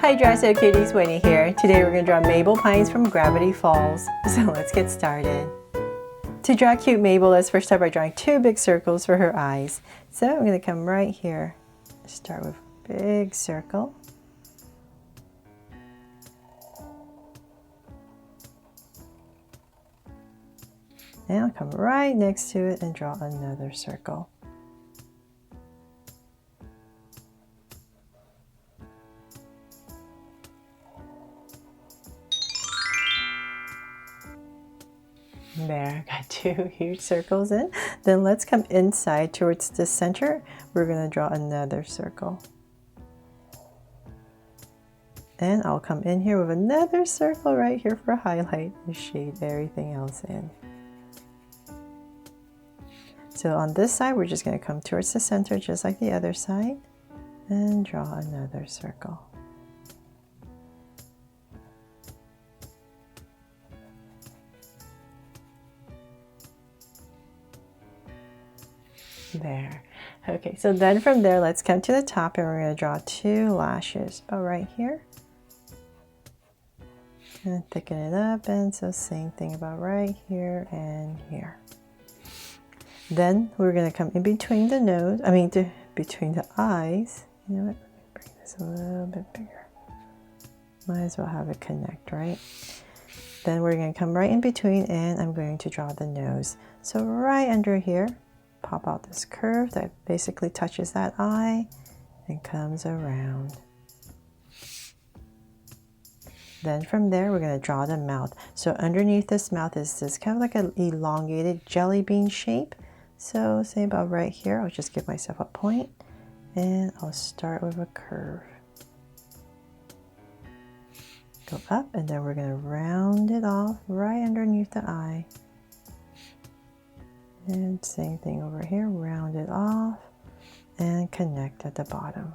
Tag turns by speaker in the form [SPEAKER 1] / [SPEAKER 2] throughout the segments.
[SPEAKER 1] Hi Dry So Cuties, Winnie here. Today we're going to draw Mabel Pines from Gravity Falls. So let's get started. To draw cute Mabel, let's first start by drawing two big circles for her eyes. So I'm going to come right here. Start with a big circle. And I'll come right next to it and draw another circle. There, got two huge circles in. Then let's come inside towards the center. We're going to draw another circle. And I'll come in here with another circle right here for highlight and shade everything else in. So on this side, we're just going to come towards the center just like the other side and draw another circle. There. Okay, so then from there, let's come to the top and we're going to draw two lashes about right here. And thicken it up, and so same thing about right here and here. Then we're going to come in between the nose, between the eyes. You know what, let me bring this a little bit bigger. Might as well have it connect, right? Then we're going to come right in between and I'm going to draw the nose. So right under here, pop out this curve that basically touches that eye and comes around. Then from there, we're going to draw the mouth. So underneath this mouth is this kind of like an elongated jelly bean shape. So say about right here, I'll just give myself a point and I'll start with a curve. Go up and then we're going to round it off right underneath the eye. And same thing over here, round it off and connect at the bottom.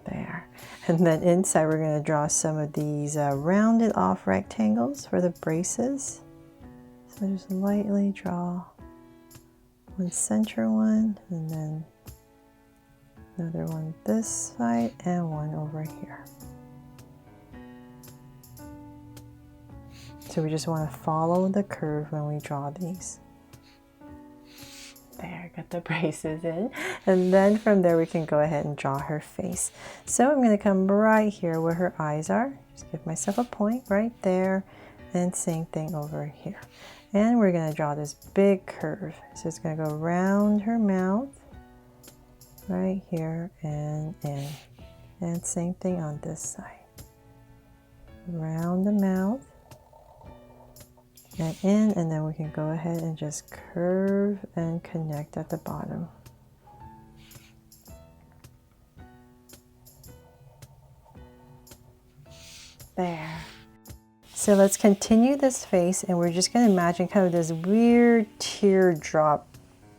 [SPEAKER 1] There. And then inside we're going to draw some of these rounded off rectangles for the braces. So just lightly draw one center one and then another one this side and one over here. So we just want to follow the curve when we draw these. There, got the braces in. And then from there we can go ahead and draw her face. So I'm going to come right here where her eyes are. Just give myself a point right there. And same thing over here. And we're going to draw this big curve. So it's going to go around her mouth. Right here and in. And same thing on this side. Around the mouth. And in, and then we can go ahead and just curve and connect at the bottom. There. So let's continue this face and we're just going to imagine kind of this weird teardrop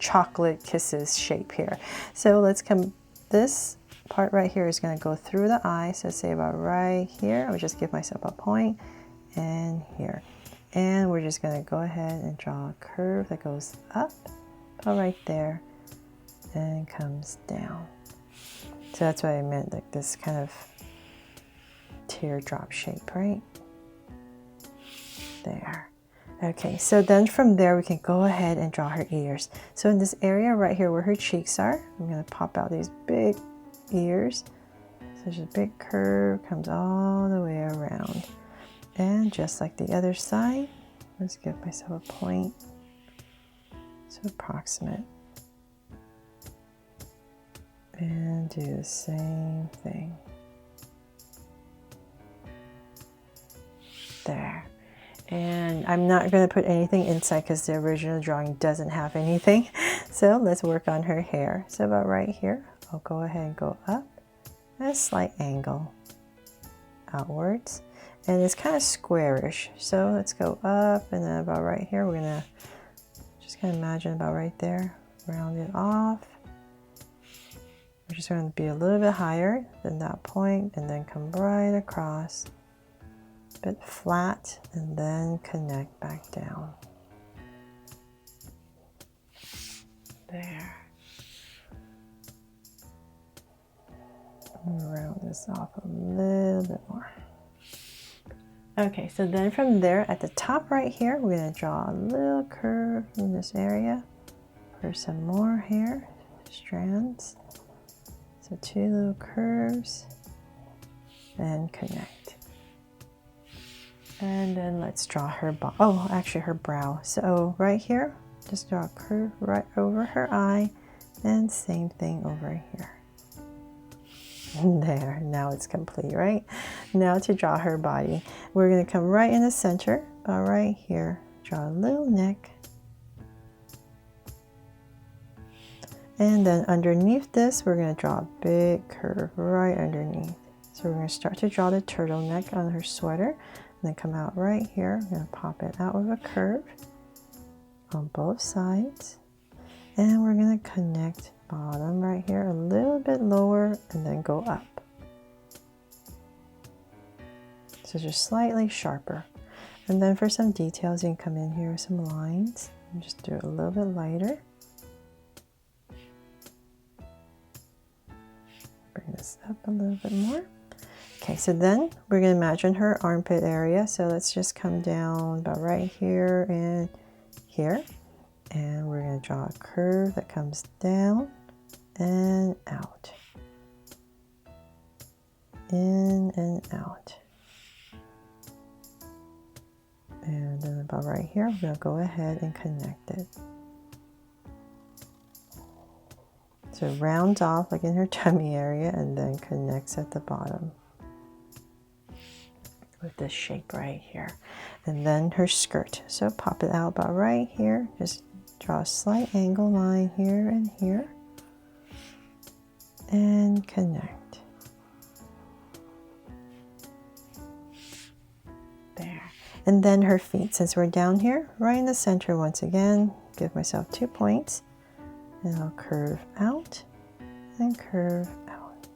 [SPEAKER 1] chocolate kisses shape here. So let's come, this part right here is going to go through the eye. So say about right here, I'll just give myself a point and here. And we're just going to go ahead and draw a curve that goes up, about right there, and comes down. So that's what I meant, like this kind of teardrop shape, right? There. Okay, so then from there we can go ahead and draw her ears. So in this area right here where her cheeks are, I'm going to pop out these big ears. So just a big curve, comes all the way around. And just like the other side, let's give myself a point. So approximate. And do the same thing. There. And I'm not going to put anything inside because the original drawing doesn't have anything. So let's work on her hair. So about right here, I'll go ahead and go up at a slight angle outwards. And it's kind of squarish. So let's go up and then about right here, we're gonna just kind of imagine about right there, round it off. We're just going to be a little bit higher than that point and then come right across, a bit flat, and then connect back down. There. Round this off a little bit more. Okay, so then from there at the top right here, we're going to draw a little curve in this area for some more hair strands. So 2 little curves and connect. And then let's draw her her brow. So right here, just draw a curve right over her eye, and same thing over here. There, now it's complete, right? Now to draw her body, we're going to come right in the center, about right here, draw a little neck. And then underneath this, we're going to draw a big curve right underneath. So we're going to start to draw the turtleneck on her sweater, and then come out right here. We're going to pop it out with a curve on both sides. And we're going to connect bottom right here a little bit lower and then go up. So just slightly sharper. And then for some details, you can come in here with some lines and just do it a little bit lighter. Bring this up a little bit more. Okay, so then we're going to imagine her armpit area. So let's just come down about right here and here. And we're going to draw a curve that comes down and out. In and out. And then about right here, we're going to go ahead and connect it. So it rounds off like in her tummy area and then connects at the bottom with this shape right here. And then her skirt. So pop it out about right here. Just draw a slight angle line here and here. And connect. There. And then her feet. Since we're down here, right in the center once again, give myself 2 points. And I'll curve out and curve out.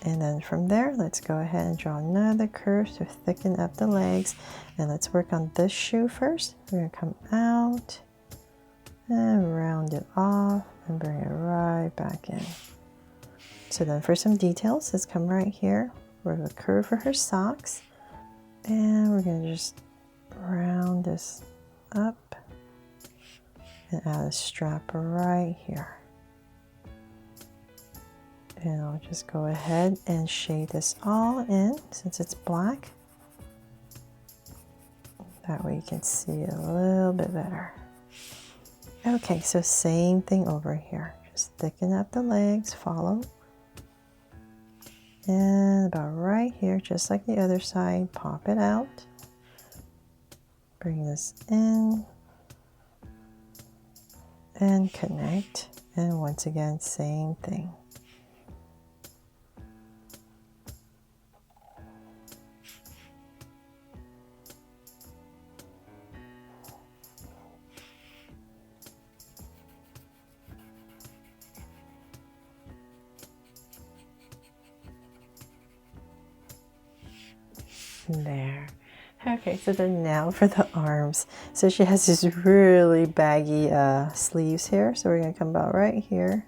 [SPEAKER 1] And then from there, let's go ahead and draw another curve to thicken up the legs. And let's work on this shoe first. We're going to come out and round it off and bring it right back in. So then for some details, let's come right here. We're going to curve for her socks. And we're going to just round this up and add a strap right here. And I'll just go ahead and shade this all in since it's black. That way you can see it a little bit better. Okay, so same thing over here. Just thicken up the legs, follow. And about right here, just like the other side, pop it out. Bring this in. And connect. And once again, same thing. There. Okay, so then now for the arms. So she has these really baggy sleeves here. So we're going to come about right here.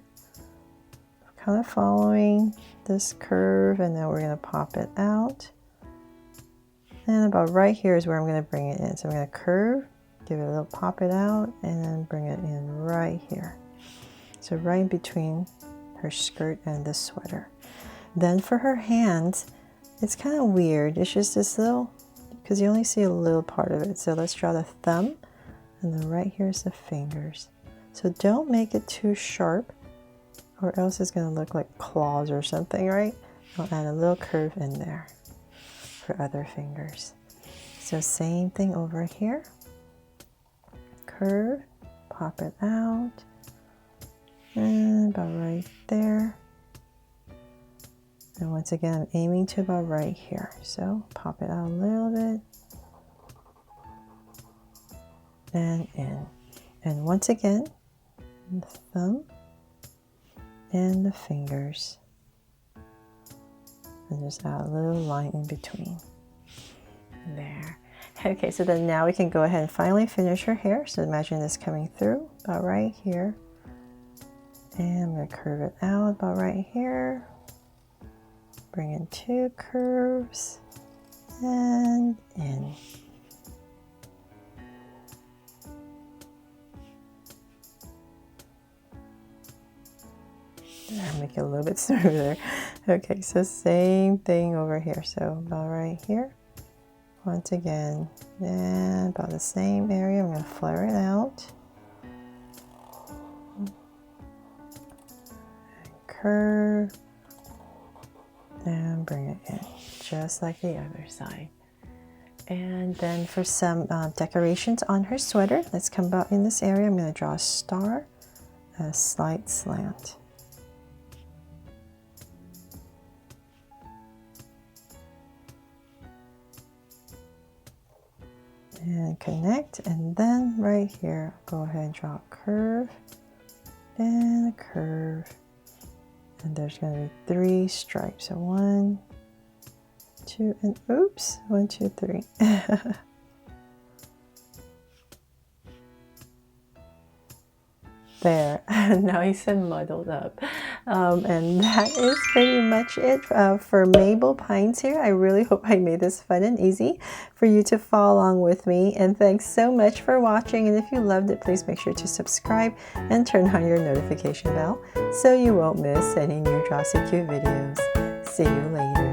[SPEAKER 1] Kind of following this curve, and then we're going to pop it out. And about right here is where I'm going to bring it in. So I'm going to curve, give it a little pop it out, and then bring it in right here. So right in between her skirt and the sweater. Then for her hands, it's kind of weird. It's just this little, because you only see a little part of it. So let's draw the thumb, and then right here's the fingers. So don't make it too sharp, or else it's going to look like claws or something, right? I'll add a little curve in there for other fingers. So same thing over here. Curve, pop it out, and about right there. And once again, I'm aiming to about right here. So pop it out a little bit. And in. And once again, the thumb and the fingers. And just add a little line in between. There. Okay, so then now we can go ahead and finally finish her hair. So imagine this coming through about right here. And I'm going to curve it out about right here. bring in 2 curves and in. Make it a little bit smoother. Okay, so same thing over here. So about right here. Once again, and about the same area, I'm going to flare it out. Curve. And bring it in, just like the other side. And then for some decorations on her sweater, let's come about in this area. I'm going to draw a star, a slight slant. And connect, and then right here, go ahead and draw a curve, and a curve. And there's going to be 3 stripes. So 1, 2, and oops, 1, 2, 3. There, nice and muddled up. And that is pretty much it for Mabel Pines here. I really hope I made this fun and easy for you to follow along with me. And thanks so much for watching. And if you loved it, please make sure to subscribe and turn on your notification bell so you won't miss any new Draw So Cute videos. See you later.